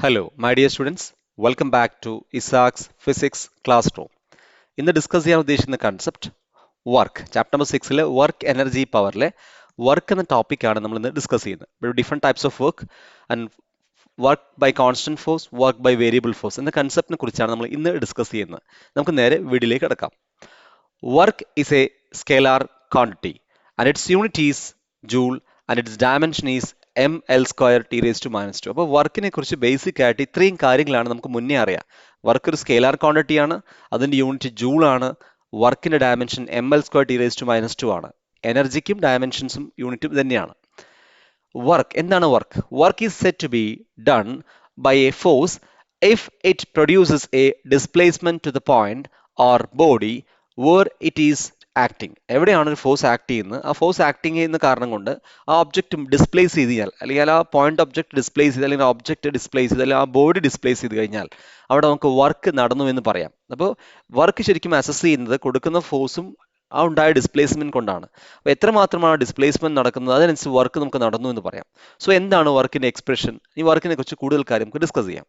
Hello, my dear students. Welcome back to Isaac's Physics Classroom. ഇന്ന് discuss ചെയ്യാൻ ഉദ്ദേശിക്കുന്ന concept work chapter number 6 work energy പവറിലെ work എന്ന ടോപ്പിക്കാണ് നമ്മൾ ഇന്ന് ഡിസ്കസ് ചെയ്യുന്നത്. Different types of work and work by constant force, work by variable force എന്ന കൺസെപ്റ്റിനെ കുറിച്ചാണ് നമ്മൾ ഇന്ന് ഡിസ്കസ് ചെയ്യുന്നത്. നമുക്ക് നേരെ വീഡിയോയിലേക്ക് കിടക്കാം. Work is a scalar quantity and its unit is joule and its dimension is ml square t raised to minus 2. അപ്പോൾ വർക്കിനെ കുറിച്ച് ബേസിക് ആയിട്ട് ഇത്രയും കാര്യങ്ങളാണ് നമുക്ക് മുന്നേ അറിയാം. വർക്ക് ഒരു സ്കെയിലാർ ക്വാണ്ടിറ്റി ആണ്, അതിൻ്റെ യൂണിറ്റ് ജൂൾ ആണ്, വർക്കിന്റെ dimension ml square T raise to minus 2 ആണ്. എനർജിക്കും ഡയമെൻഷൻസും യൂണിറ്റും തന്നെയാണ്. വർക്ക് എന്താണ് work? Work is said to be done by a force if it produces a displacement to the point or body where it is acting. എവിടെയാണ് ഒരു force act ചെയ്യുന്നത്, ആ ഫോഴ്സ് ആക്ടിങ് ചെയ്യുന്ന കാരണം കൊണ്ട് ആ ഒബ്ജക്റ്റ് ഡിസ്പ്ലേസ് ചെയ്ത് കഴിഞ്ഞാൽ, അല്ലെങ്കിൽ ആ പോയിന്റ് ഒബ്ജക്റ്റ് ഡിസ്പ്ലേസ് ചെയ്ത്, അല്ലെങ്കിൽ ഒബ്ജക്റ്റ് ഡിസ്പ്ലേസ് ചെയ്ത്, അല്ലെങ്കിൽ ആ ബോഡി ഡിസ്പ്ലേസ് ചെയ്ത് കഴിഞ്ഞാൽ അവിടെ നമുക്ക് വർക്ക് നടന്നു എന്ന് പറയാം. അപ്പോൾ വർക്ക് ശരിക്കും അസസ് ചെയ്യുന്നത് കൊടുക്കുന്ന ഫോഴ്സും ആ ഉണ്ടായ ഡിസ്പ്ലേസ്മെന്റ് കൊണ്ടാണ്. അപ്പോൾ എത്രമാത്രമാണ് ഡിസ്പ്ലേസ്മെന്റ് നടക്കുന്നത് അതനുസരിച്ച് വർക്ക് നമുക്ക് നടന്നു എന്ന് പറയാം. സോ എന്താണ് വർക്കിന്റെ എക്സ്പ്രഷൻ? ഈ വർക്കിനെ കുറിച്ച് കൂടുതൽ കാര്യം നമുക്ക് ഡിസ്കസ് ചെയ്യാം.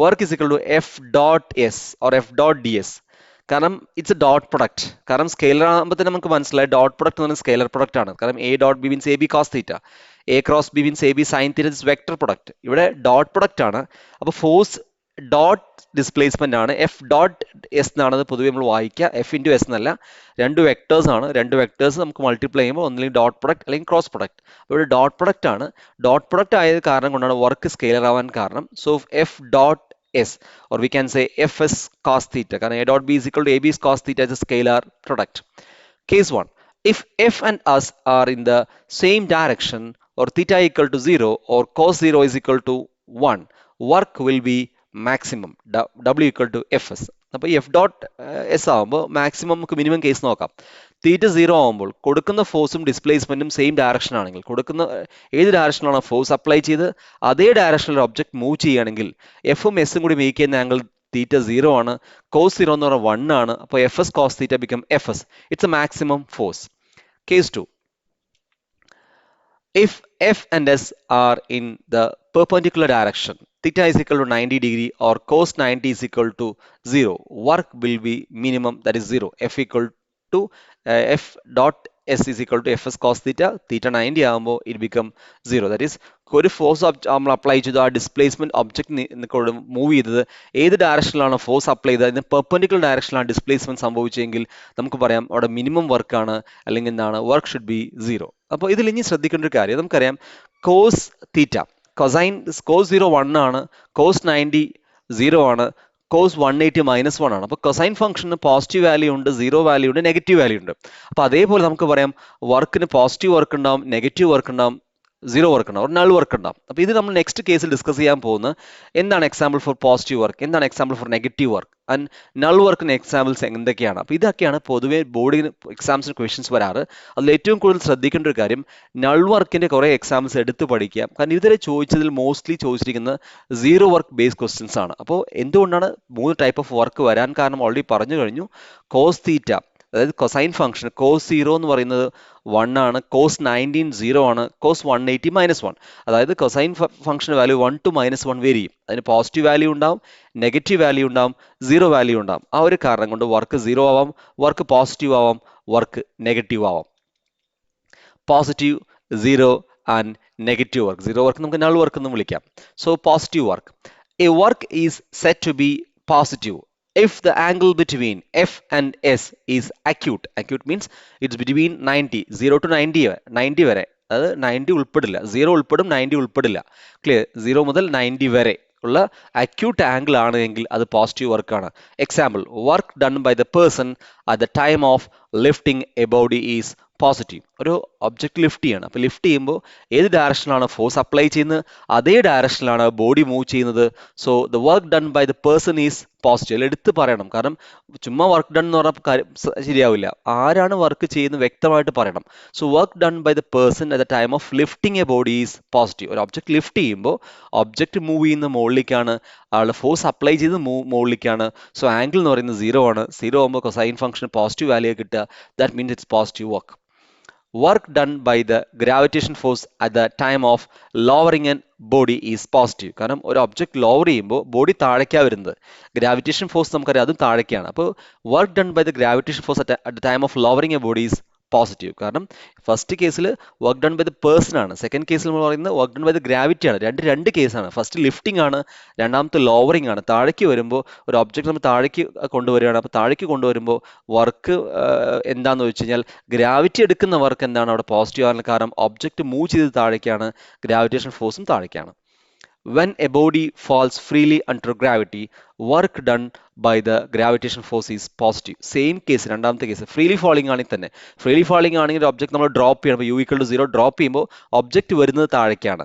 Work is equal to F dot S or F dot D S. കാരണം ഇറ്റ്സ് എ ഡോട്ട് പ്രൊഡക്റ്റ്. കാരണം സ്കെയിലർ ആകുമ്പോൾ തന്നെ നമുക്ക് മനസ്സിലായി ഡോട്ട് പ്രൊഡക്റ്റ് എന്ന് പറഞ്ഞാൽ സ്കെയിലർ പ്രൊഡക്റ്റ് ആണ്. കാരണം A dot B means A B cos theta, A cross B means A B sine theta, it's vector product. ഇവിടെ ഡോട്ട് പ്രൊഡക്റ്റ് ആണ്. അപ്പോൾ ഫോഴ്സ് ഡോട്ട് ഡിസ്പ്ലേസ്മെന്റ് ആണ്. എഫ് ഡോട്ട് എസ് എന്നാണ് പൊതുവെ നമ്മൾ വായിക്കുക, എഫ് ഇൻറ്റു എസ് എന്നല്ല. രണ്ട് വെക്ടേഴ്സ് ആണ്. രണ്ട് വെക്ടേഴ്സ് നമുക്ക് മൾട്ടിപ്ലൈ ചെയ്യുമ്പോൾ ഒന്നില്ലെങ്കിൽ ഡോട്ട് പ്രൊഡക്റ്റ് അല്ലെങ്കിൽ ക്രോസ് പ്രൊഡക്റ്റ്. അപ്പോൾ ഇവിടെ ഡോട്ട് പ്രൊഡക്റ്റ് ആണ്. ഡോട്ട് പ്രൊഡക്റ്റ് ആയത് കാരണം കൊണ്ടാണ് വർക്ക് സ്കെയിലർ ആവാൻ കാരണം. So F dot S, or we can say fs cos theta, because a dot b is equal to ab's cos theta is a scalar product. Case 1, if f and s are in the same direction, or theta equal to 0 or cos 0 is equal to 1, work will be maximum, w equal to fs. അപ്പോൾ ഈ F dot S ആകുമ്പോൾ maximum നമുക്ക് minimum case നോക്കാം. തീറ്റ 0 ആകുമ്പോൾ കൊടുക്കുന്ന ഫോഴ്സും ഡിസ്പ്ലേസ്മെന്റും same direction ആണെങ്കിൽ, കൊടുക്കുന്ന ഏത് ഡയറക്ഷനിലാണ് ഫോഴ്സ് അപ്ലൈ ചെയ്ത് അതേ ഡയറക്ഷനിൽ ഒബ്ജക്ട് മൂവ് ചെയ്യുകയാണെങ്കിൽ എഫും എസും കൂടി മേക്ക് ചെയ്യുന്ന ആംഗിൾ തീറ്റ 0 ആണ്. കോസ് 0 എന്ന് പറഞ്ഞാൽ 1 ആണ്. അപ്പോൾ F S cos theta become F S. It's a maximum force. Case 2, if f and s are in the perpendicular direction, theta is equal to 90 degree or cos 90 is equal to 0, work will be minimum, that is 0. F equal to f dot s is equal to fs cos theta, theta 90 ആകുമ്പോൾ it become 0. that is ഒരു force നമ്മൾ apply ചെയ്തു, ആ displacement object move ചെയ്തത് ഏത് ഡയറക്ഷനിലാണ് force apply ചെയ്തത് അതിന് perpendicular ഡയറക്ഷനിലാണ് displacement സംഭവിച്ചെങ്കിൽ നമുക്ക് പറയാം അവിടെ മിനിമം വർക്കാണ്, അല്ലെങ്കിൽ എന്താണ് വർക്ക് ഷുഡ് ബി 0. അപ്പോൾ ഇതിൽ ഇനി ശ്രദ്ധിക്കേണ്ട ഒരു കാര്യം, നമുക്കറിയാം കോസ് തീറ്റ കൊസൈൻ കോസ് 0 1 ആണ്, കോസ് 90 0 ആണ്, കോസ് 180 -1 ആണ്. അപ്പോൾ കൊസൈൻ ഫംഗ്ഷന് പോസിറ്റീവ് വാല്യൂ ഉണ്ട്, 0 വാല്യൂ ഉണ്ട്, നെഗറ്റീവ് വാല്യൂ ഉണ്ട്. അപ്പോൾ അതേപോലെ നമുക്ക് പറയാം വർക്കിന് പോസിറ്റീവ് വർക്ക് ഉണ്ടാവും, നെഗറ്റീവ് വർക്ക് ഉണ്ടാവും, 0 വർക്ക് ഉണ്ടാവും, നൾ വർക്ക് ഉണ്ടാവും. അപ്പോൾ ഇത് നമ്മൾ നെക്സ്റ്റ് കേസിൽ ഡിസ്കസ് ചെയ്യാൻ പോകുന്നത് എന്താണ് എക്സാമ്പിൾ ഫോർ പോസിറ്റീവ് വർക്ക്, എന്താണ് example for negative work and null വർക്കിന് എക്സാമ്പിൾസ് എന്തൊക്കെയാണ്. അപ്പോൾ ഇതൊക്കെയാണ് പൊതുവെ ബോർഡിന് എക്സാംസിന് ക്വസ്റ്റ്യൻസ് വരാറ്. അതിൽ ഏറ്റവും കൂടുതൽ ശ്രദ്ധിക്കേണ്ട ഒരു കാര്യം നൾ വർക്കിന്റെ കുറേ എക്സാമ്പിൾസ് എടുത്ത് പഠിക്കുക. കാരണം ഇതുവരെ ചോദിച്ചതിൽ മോസ്റ്റ്ലി ചോദിച്ചിരിക്കുന്നത് 0 വർക്ക് ബേസ് ക്വസ്റ്റ്യൻസ് ആണ്. അപ്പോൾ എന്തുകൊണ്ടാണ് 3 ടൈപ്പ് ഓഫ് വർക്ക് വരാൻ കാരണം ഓൾറെഡി പറഞ്ഞു കഴിഞ്ഞു. കോസ് തീറ്റ, അതായത് കൊസൈൻ ഫംഗ്ഷൻ കോസ് 0 എന്ന് പറയുന്നത് 1 ആണ്, കോസ് 19 0 ആണ്, കോസ് 180 -1. അതായത് cosine function value 1 to -1 vary ചെയ്യും. അതിന് പോസിറ്റീവ് വാല്യൂ ഉണ്ടാവും, നെഗറ്റീവ് വാല്യൂ ഉണ്ടാവും, 0 വാല്യൂ ഉണ്ടാവും. ആ ഒരു കാരണം കൊണ്ട് വർക്ക് 0 ആവാം, വർക്ക് പോസിറ്റീവ് ആവാം, വർക്ക് നെഗറ്റീവ് ആവാം. Positive 0 and negative work. 0 work നമുക്ക് നൾ വർക്ക് എന്ന് വിളിക്കാം. So positive work, a work is said to be positive if the angle between f and s is acute. Acute means it's between 90 0 to 90 വരെ, അത് 90 ഉൾപ്പെടില്ല, 0 ഉൾപ്പെടും, 90 ഉൾപ്പെടില്ല. Clear? 0 മുതൽ 90 വരെ ഉള്ള acute angle ആണ് എങ്കിൽ അത് പോസിറ്റീവ് വർക്കാണ്. Example, work done by the person at the time of lifting a body is positive. ഒരു ഒബ്ജക്റ്റ് ലിഫ്റ്റ് ചെയ്യണം. അപ്പോൾ ലിഫ്റ്റ് ചെയ്യുമ്പോൾ ഏത് ഡയറക്ഷനിലാണ് ഫോഴ്സ് അപ്ലൈ ചെയ്യുന്നത് അതേ ഡയറക്ഷനിലാണ് ബോഡി മൂവ് ചെയ്യുന്നത്. So the work done by the person is positive. എടുത്ത് പറയണം, കാരണം ചുമ്മാ വർക്ക് ഡൺ എന്ന് പറഞ്ഞാൽ ശരിയാവില്ല. ആരാണ് വർക്ക് ചെയ്യുന്നത് വ്യക്തമായിട്ട് പറയണം. So work done by the person at the time of lifting a body is positive. ഒരു ഒബ്ജക്ട് ലിഫ്റ്റ് ചെയ്യുമ്പോൾ ഒബ്ജക്ട് മൂവ് ചെയ്യുന്ന മുകളിലേക്കാണ്, ആളുടെ ഫോഴ്സ് അപ്ലൈ ചെയ്ത് മുകളിലേക്കാണ്. സോ ആംഗിൾ എന്ന് പറയുന്നത് 0 ആണ്. 0 ആകുമ്പോൾ കൊസൈൻ ഫംഗ്ഷൻ പോസിറ്റീവ് വാല്യൂ കിട്ടുക. That means it's positive work. work done by the gravitation force at the time of lowering an body is positive. കാരണം ഒരു ഒബ്ജക്റ്റ് ലോവർ ചെയ്യുമ്പോൾ ബോഡി താഴേക്കാണ് വരുന്നത്. ഗ്രാവിറ്റേഷൻ ഫോഴ്സ് നമുക്കറിയാം അതും താഴേക്കാണ്. അപ്പോൾ work done by the gravitation force at the time of lowering a body is positive. കാരണം ഫസ്റ്റ് കേസിൽ work done by the person ആണ്, സെക്കൻഡ് കേസിൽ നമ്മൾ പറയുന്നത് work done by the gravity ആണ്. രണ്ട് കേസാണ്. ഫസ്റ്റ് ലിഫ്റ്റിംഗ് ആണ്, രണ്ടാമത്തെ ലോവറിംഗ് ആണ്. താഴേക്ക് വരുമ്പോൾ ഒരു ഒബ്ജക്റ്റ് നമ്മൾ താഴേക്ക് കൊണ്ടുവരികയാണ്. അപ്പോൾ താഴേക്ക് കൊണ്ടുവരുമ്പോൾ വർക്ക് എന്താണെന്ന് വെച്ച് കഴിഞ്ഞാൽ ഗ്രാവിറ്റി എടുക്കുന്ന വർക്ക് എന്താണ് അവിടെ പോസിറ്റീവ് ആണ്. കാരണം ഒബ്ജക്റ്റ് മൂവ് ചെയ്ത് താഴേക്കാണ്, ഗ്രാവിറ്റേഷൻ ഫോഴ്സും താഴേക്കാണ്. When a body falls freely under gravity, work done by the gravitation force is positive. Same case, രണ്ടാമത്തെ കേസ് ഫ്രീലി ഫാളിംഗ് ആണെങ്കിൽ തന്നെ, ഫ്രീലി ഫാളിംഗ് ആണെങ്കിൽ ഒബ്ജക്ട് നമ്മൾ ഡ്രോപ്പ് ചെയ്യണം. യു ഈക്വൽ ടു 0 ഡ്രോപ്പ് ചെയ്യുമ്പോൾ object വരുന്നത് താഴേക്കാണ്,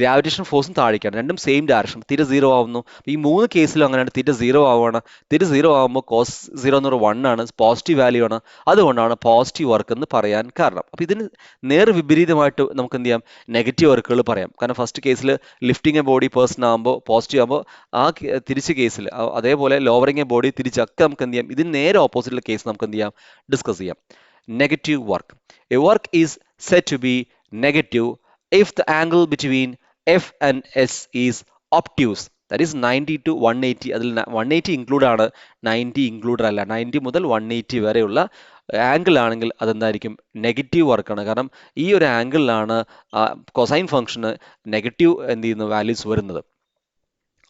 ഗ്രാവിറ്റേഷൻ ഫോഴ്സും താഴേക്കാണ്. രണ്ടും സെയിം ഡയറക്ഷൻ, തീരെ 0 ആവുന്നു. ഈ മൂന്ന് കേസിലും അങ്ങനെയാണ്. തീരെ 0 ആവുകയാണ്. തീരെ 0 ആകുമ്പോൾ കോസ് 0 എന്ന് പറയുന്നത് 1 ആണ്, പോസിറ്റീവ് വാല്യൂ ആണ്. അതുകൊണ്ടാണ് പോസിറ്റീവ് വർക്ക് എന്ന് പറയാൻ കാരണം. അപ്പോൾ ഇതിന് നേർ വിപരീതമായിട്ട് നമുക്ക് എന്ത് ചെയ്യാം, നെഗറ്റീവ് വർക്കുകൾ പറയാം. കാരണം ഫസ്റ്റ് കേസിൽ ലിഫ്റ്റിംഗ് എ ബോഡി പേഴ്സൺ ആകുമ്പോൾ പോസിറ്റീവ് ആകുമ്പോൾ ആ തിരിച്ച് കേസിൽ അതേപോലെ ലോവറിംഗ് എ ബോഡി തിരിച്ചൊക്കെ നമുക്ക് എന്ത് ചെയ്യാം, ഇതിന് നേരെ ഓപ്പോസിറ്റുള്ള കേസ് നമുക്ക് എന്ത് ചെയ്യാം, ഡിസ്കസ് ചെയ്യാം. Negative work. A work is said to be negative if the angle between F and S is obtuse, that is 90 to 180. അതിൽ 180 ഇൻക്ലൂഡ് ആണ്, 90 ഇൻക്ലൂഡഡ് അല്ല. 90 മുതൽ 180 വരെയുള്ള ആംഗിൾ ആണെങ്കിൽ അതെന്തായിരിക്കും, നെഗറ്റീവ് വർക്കാണ്. കാരണം ഈ ഒരു ആംഗിളിലാണ് കൊസൈൻ ഫംഗ്ഷന് നെഗറ്റീവ് എന്ത് ചെയ്യുന്ന വാല്യൂസ് വരുന്നത്.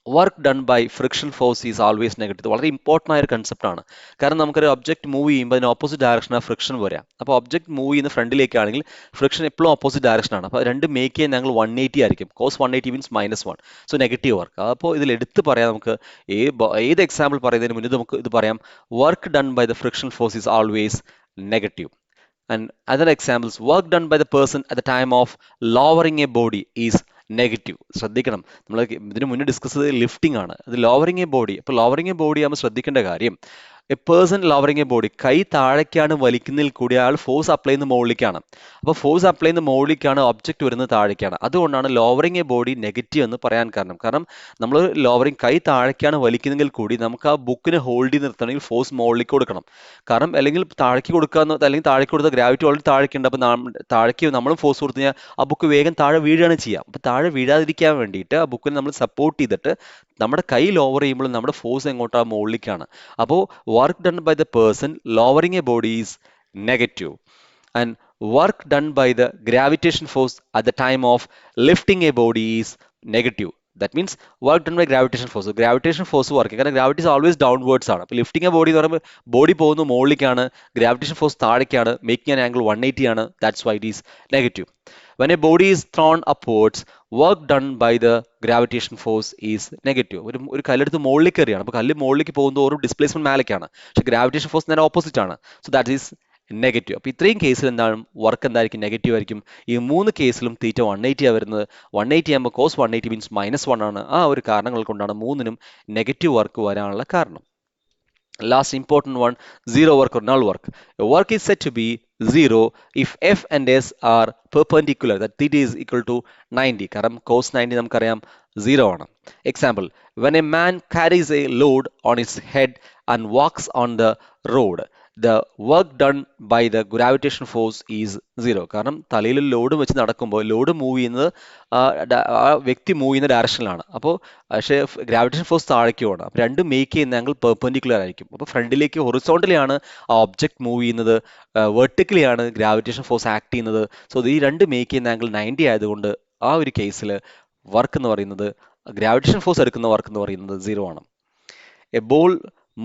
Work done by friction force is always negative. വളരെ ഇമ്പോർട്ടൻ്റ് ആയ ഒരു കൺസെപ്റ്റ് ആണ്. കാരണം നമുക്കൊരു ഒബ്ജക്റ്റ് മൂവ് ചെയ്യുമ്പോൾ അതിന് ഓപ്പോസിറ്റ് ഡയറക്ഷനാണ് ഫ്രിക്ഷൻ വരിക. അപ്പോൾ ഒബ്ജക്റ്റ് മൂവ് ചെയ്യുന്ന ഫ്രണ്ടിലേക്കാണെങ്കിൽ ഫ്രിക്ഷൻ എപ്പോഴും ഓപ്പോസിറ്റ് ഡയറക്ഷനാണ്. അപ്പോൾ രണ്ട് മേക്ക് ചെയ്യാൻ ഞങ്ങൾ 180 ആയിരിക്കും. Cause 180 means -1. So negative work. അപ്പോൾ ഇതിൽ എടുത്ത് പറയാം, നമുക്ക് ഏത് എക്സാമ്പിൾ പറയുന്നതിന് മുന്നേ നമുക്ക് ഇത് പറയാം, work done by the friction force is always negative. And other examples, work done by the person at the time of lowering a body is negative. ശ്രദ്ധിക്കണം, നമ്മൾ ഇതിന് മുന്നേ ഡിസ്കസ് ചെയ്തത് ലിഫ്റ്റിംഗ് ആണ്, അത് ലോവറിങ് എ ബോഡി. അപ്പോൾ lowering a body ആകുമ്പോൾ ശ്രദ്ധിക്കേണ്ട കാര്യം, A person lowering a body, കൈ താഴേക്കാണ് വലിക്കുന്നതിൽ കൂടി അയാൾ ഫോഴ്സ് അപ്ലൈ ചെയ്യുന്ന മുകളിലേക്കാണ്. അപ്പോൾ ഫോഴ്സ് അപ്ലൈ ചെയ്യുന്ന മുകളിലേക്കാണ്, ഒബ്ജക്റ്റ് വരുന്നത് താഴേക്കാണ്. അതുകൊണ്ടാണ് ലോവറിങ് എ ബോഡി നെഗറ്റീവ് എന്ന് പറയാൻ കാരണം. കാരണം നമ്മൾ ലോവറിങ് കൈ താഴേക്കാണ് വലിക്കുന്നതെങ്കിൽ കൂടി നമുക്ക് ആ ബുക്കിനെ ഹോൾഡ് ചെയ്ത് നിർത്തണമെങ്കിൽ ഫോഴ്സ് മുകളിലേക്ക് കൊടുക്കണം. കാരണം അല്ലെങ്കിൽ താഴേക്ക് കൊടുക്കാന്ന്, അല്ലെങ്കിൽ താഴേക്ക് കൊടുത്ത ഗ്രാവിറ്റി ഓൾറെഡി താഴേക്കുണ്ട്. അപ്പോൾ താഴേക്ക് നമ്മളും ഫോഴ്സ് കൊടുത്തു കഴിഞ്ഞാൽ ആ ബുക്ക് വേഗം താഴെ വീഴുകയാണ് ചെയ്യുക. അപ്പോൾ താഴെ വീഴാതിരിക്കാൻ വേണ്ടിയിട്ട് ആ ബുക്കിനെ നമ്മൾ സപ്പോർട്ട് ചെയ്തിട്ട് നമ്മുടെ കൈ ലോവർ ചെയ്യുമ്പോൾ നമ്മുടെ ഫോഴ്സ് എങ്ങോട്ടാ, മുകളിലേക്കാണ്. അപ്പോൾ work done by the person lowering a body is negative. And work done by the gravitation force at the time of lifting a body is negative. That means work done by gravitation force. Gravitation force work, കാരണം gravity is always downwards ആണ്. അപ്പോൾ lifting a body എന്ന് പറയുമ്പോൾ body പോകുന്നു മുകളിലേക്കാണ്, gravitation force താഴേക്കാണ്, making an angle 180 ആണ്. That's why it is negative. When a body is thrown upwards, work done by the gravitation force is negative. ഒരു കല്ലെടുത്ത് മുകളിലേക്ക് എറിയാണ്. അപ്പോൾ കല്ല് മുകളിലേക്ക് പോകുമ്പോൾ ഒരു ഡിസ്പ്ലേസ്മെന്റ് മേലേക്കാണ്, പക്ഷേ ഗ്രാവിറ്റേഷൻ ഫോഴ്സ് നേരെ ഓപ്പോസിറ്റ് ആണ്. So that is negative. അപ്പോൾ ഇത്രയും കേസിൽ എന്താണ്, വർക്ക് എന്തായിരിക്കും, നെഗറ്റീവ് ആയിരിക്കും. ഈ മൂന്ന് കേസിലും തീറ്റ 180 വരുന്നത്. 180 ആകുമ്പോൾ കോസ് 180 മീൻസ് -1 ആണ്. ആ ഒരു കാരണങ്ങൾ കൊണ്ടാണ് മൂന്നിനും നെഗറ്റീവ് വർക്ക് വരാനുള്ള കാരണം. Last important one, zero work or null work. A work is said to be zero if F and S are perpendicular, that theta is equal to 90. കാരണം cos 90 നമുക്കറിയാം 0 ആണ്. Example, when a man carries a load on his head and walks on the road, the work done by the gravitation force is 0. കാരണം തലയിൽ load വെച്ച് നടക്കുമ്പോൾ load move ചെയ്യുന്നത് ആ വ്യക്തി മൂവ് ചെയ്യുന്ന ഡയറക്ഷനിലാണ്. അപ്പോൾ പക്ഷേ ഗ്രാവിറ്റേഷൻ ഫോഴ്സ് താഴേക്കുമാണ്. അപ്പോൾ രണ്ടും മേക്ക് ചെയ്യുന്ന ആംഗിൾ പെർപെൻഡിക്കുലർ ആയിരിക്കും. അപ്പോൾ ഫ്രണ്ടിലേക്ക് ഹൊറിസോണ്ടലി ആണ് ആ ഒബ്ജക്ട് മൂവ് ചെയ്യുന്നത്, വെർട്ടിക്കലി ആണ് ഗ്രാവിറ്റേഷൻ ഫോഴ്സ് ആക്ട് ചെയ്യുന്നത്. സോ ഈ രണ്ട് മേക്ക് ചെയ്യുന്ന ആംഗിൾ 90 ആയതുകൊണ്ട് ആ ഒരു കേസിൽ വർക്ക് എന്ന് പറയുന്നത്, ഗ്രാവിറ്റേഷൻ ഫോഴ്സ് എടുക്കുന്ന വർക്ക് എന്ന് പറയുന്നത് 0 ആണ്. A ball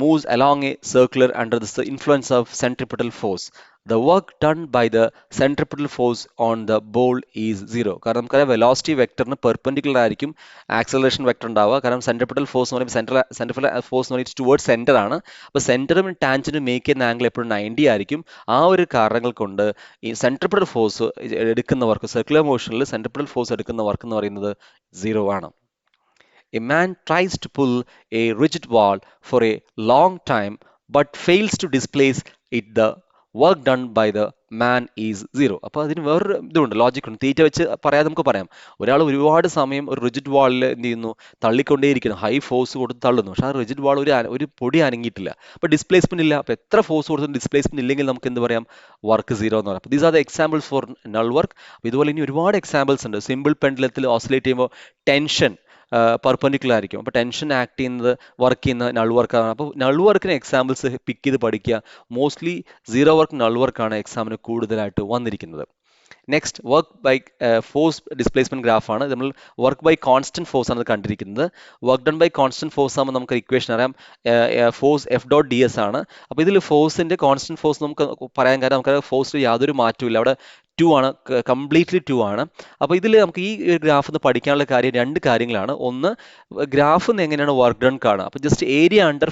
moves along a circular under the influence of centripetal force. The work done by the centripetal force on the ball is 0. കാരണം നമുക്കറിയാം വെലോസിറ്റി വെക്ടറിന് പെർപെൻഡിക്കുലർ ആയിരിക്കും ആക്സലറേഷൻ വെക്ടർ ഉണ്ടാവുക. കാരണം സെൻട്രിപിറ്റൽ ഫോഴ്സ് എന്ന് പറയുമ്പോൾ സെൻട്രിപെറ്റൽ ഫോഴ്സ് എന്ന് പറയുന്നത് towards centre ആണ്. അപ്പോൾ സെന്ററും ടാൻജന്റും മേക്ക് ചെയ്യുന്ന ആംഗിൾ എപ്പോഴും 90 ആയിരിക്കും. ആ ഒരു കാരണങ്ങൾ കൊണ്ട് ഈ സെൻട്രിപിറ്റൽ ഫോഴ്സ് എടുക്കുന്ന വർക്ക്, സർക്കുലർ മോഷനിൽ സെൻട്രിപിറ്റൽ ഫോഴ്സ് എടുക്കുന്ന വർക്ക് എന്ന് പറയുന്നത് 0 ആണ്. A man tries to pull a rigid wall for a long time but fails to displace it. The work done by the man is zero. അപ്പോൾ അതിന് വേറൊരു ഇതുണ്ട്, logic ഉണ്ട്. തീറ്റ വെച്ച് പറയാതെ നമുക്ക് പറയാം, ഒരാൾ ഒരുപാട് സമയം ഒരു റിജിഡ് വാളിൽ എന്ത് ചെയ്യുന്നു, തള്ളിക്കൊണ്ടേയിരിക്കുന്നു, ഹൈ ഫോഴ്സ് കൊടുത്ത് തള്ളുന്നു, പക്ഷേ ആ റിജിഡ് വാൾ ഒരു പൊടി അനങ്ങിയിട്ടില്ല, അപ്പോൾ ഡിസ്പ്ലേസ്മെന്റ് ഇല്ല. അപ്പോൾ എത്ര ഫോഴ്സ് കൊടുത്തും ഡിസ്പ്ലേസ്മെന്റ് ഇല്ലെങ്കിൽ നമുക്ക് എന്ത് പറയാം, വർക്ക് സീറോ എന്ന് പറയാം. അപ്പോൾ these are the examples for null work. ഇതുപോലെ ഇനി ഒരുപാട് എക്സാമ്പിൾസ് ഉണ്ട്. സിമ്പിൾ പെൻഡുലത്തിൽ ഓസിലേറ്റ് ചെയ്യുമ്പോൾ ടെൻഷൻ പെർപെൻഡിക്കുലർ ആയിരിക്കും, അപ്പോൾ ടെൻഷൻ ആക്ട് ചെയ്യുന്നത് വർക്ക് ചെയ്യുന്ന നൾ വർക്കാണ്. അപ്പോൾ നൾ വർക്കിന് എക്സാമ്പിൾസ് പിക്ക് ചെയ്ത് പഠിക്കുക. മോസ്റ്റ്ലി സീറോ വർക്ക് നൾ വർക്കാണ് എക്സാമിന് കൂടുതലായിട്ട് വന്നിരിക്കുന്നത്. Next work by force displacement graph ആണ്. നമ്മൾ വർക്ക് ബൈ കോൺസ്റ്റന്റ് ഫോഴ്സ് ആണ് കണ്ടിരിക്കുന്നത്. Work done by constant force ആകുമ്പോൾ നമുക്ക് ഇക്വേഷൻ അറിയാം, force F dot D S ആണ്. അപ്പോൾ ഇതിൽ ഫോഴ്സിന്റെ കോൺസ്റ്റന്റ് ഫോഴ്സ് നമുക്ക് പറയാൻ കാരണം നമുക്ക് ഫോഴ്സിൽ യാതൊരു മാറ്റവും ഇല്ല, അവിടെ 2 ആണ്, കംപ്ലീറ്റ്ലി 2 ആണ്. അപ്പോൾ ഇതിൽ നമുക്ക് ഈ ഗ്രാഫ് നിന്ന് പഠിക്കാനുള്ള കാര്യം രണ്ട് കാര്യങ്ങളാണ്. ഒന്ന്, ഗ്രാഫ് എങ്ങനെയാണ് വർക്ക് ഡൺ കാണുക. അപ്പോൾ just area under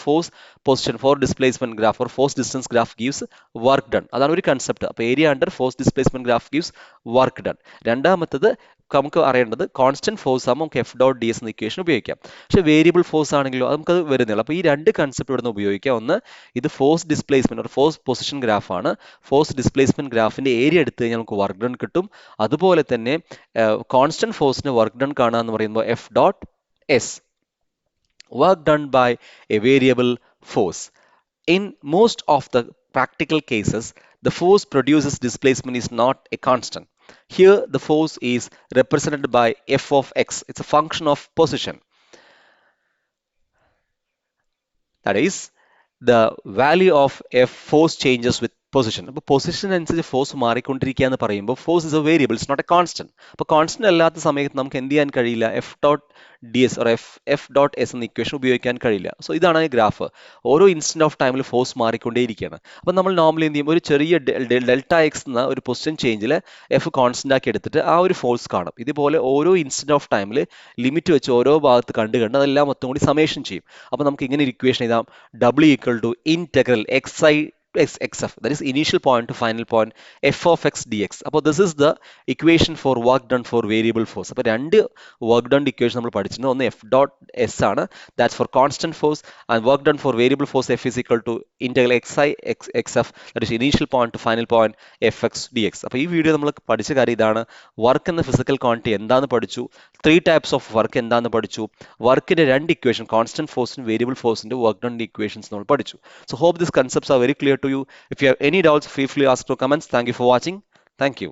force position for displacement graph or force distance graph gives work done. അതാണ് ഒരു കൺസെപ്റ്റ്. അപ്പോൾ area under force displacement graph gives work done. രണ്ടാമത്തത് നമുക്ക് അറിയേണ്ടത് കോൺസ്റ്റന്റ് ഫോഴ്സ് ആകുമ്പോൾ നമുക്ക് എഫ് ഡോട്ട് ഡി എസ് എന്ന ഇക്വേഷൻ ഉപയോഗിക്കാം. പക്ഷേ വേരിയബിൾ ഫോഴ്സ് ആണെങ്കിലോ നമുക്കത് വരുന്നില്ല. അപ്പോൾ ഈ രണ്ട് കൺസെപ്റ്റ് ഇവിടെ നിന്ന് ഉപയോഗിക്കാം. ഒന്ന്, ഇത് ഫോഴ്സ് ഡിസ്പ്ലേസ്മെന്റ് ഒരു ഫോഴ്സ് പൊസിഷൻ ഗ്രാഫ് ആണ്. ഫോഴ്സ് ഡിസ്പ്ലേസ്മെന്റ് ഗ്രാഫിന്റെ ഏരിയ എടുത്ത് കഴിഞ്ഞാൽ നമുക്ക് വർക്ക് ഡൺ കിട്ടും. അതുപോലെ തന്നെ കോൺസ്റ്റന്റ് ഫോഴ്സിന് വർക്ക് ഡൺ കാണുക എന്ന് പറയുമ്പോൾ F dot S, work done by a variable force. In most of the practical cases, the force produces displacement is not a constant. Here, the force is represented by f of x. It's a function of position. That is, the value of f force changes with position. അപ്പോൾ position അനുസരിച്ച് force മാറിക്കൊണ്ടിരിക്കുക എന്ന് പറയുമ്പോൾ force is a variable, it's not a constant. അപ്പോൾ constant അല്ലാത്ത സമയത്ത് നമുക്ക് എന്ത് ചെയ്യാൻ കഴിയില്ല, F dot D S or F dot S എന്ന ഇക്വേഷൻ ഉപയോഗിക്കാൻ കഴിയില്ല. സോ ഇതാണ് ഈ ഗ്രാഫ്. ഓരോ ഇൻസ്റ്റന്റ് ഓഫ് ടൈമിൽ ഫോഴ്സ് മാറിക്കൊണ്ടേയിരിക്കുകയാണ്. അപ്പോൾ നമ്മൾ നോർമലി എന്ത് ചെയ്യും, ഒരു ചെറിയ ഡെൽറ്റ എക്സ് എന്ന ഒരു പൊസിഷൻ ചേഞ്ചിൽ എഫ് കോൺസ്റ്റന്റ് ആക്കി എടുത്തിട്ട് ആ ഒരു ഫോഴ്സ് കാണും. ഇതുപോലെ ഓരോ ഇൻസ്റ്റന്റ് ഓഫ് ടൈമിൽ ലിമിറ്റ് വെച്ച് ഓരോ ഭാഗത്ത് കണ്ട് അതെല്ലാം മൊത്തം കൂടി സമേഷൻ ചെയ്യും. അപ്പോൾ നമുക്ക് ഇങ്ങനെ ഒരു ഇക്വേഷൻ എഴുതാം, W equal to integral X I xf, that is initial point to final point, f of x dx. അപ്പോൾ this is the equation for work done for variable force. അപ്പോൾ രണ്ട് work done equation നമ്മൾ പഠിച്ചിട്ടുണ്ട്. ഒന്ന് f dot s ആണ്, that's for constant force, and work done for variable force f is equal to integral xi xf, that is initial point to final point fx dx. അപ്പോൾ ഈ video നമ്മൾ പഠിച്ച കാര്യം ഇതാണ്. വർക്ക് എന്ന physical quantity എന്താണെന്ന് പഠിച്ചു, 3 types of വർക്ക് എന്താണെന്ന് പഠിച്ചു, വർക്കിന്റെ രണ്ട് ഇക്വേഷൻ കോൺസ്റ്റന്റ് ഫോഴ്സിനും വേരിയബിൾ ഫോഴ്സിന്റെ വർക്ക് ഡൺ ഇക്വേഷൻസ് നമ്മൾ പഠിച്ചു. So hope these concepts are very clear to you. If you have any doubts, feel free to ask to comments. Thank you for watching. Thank you.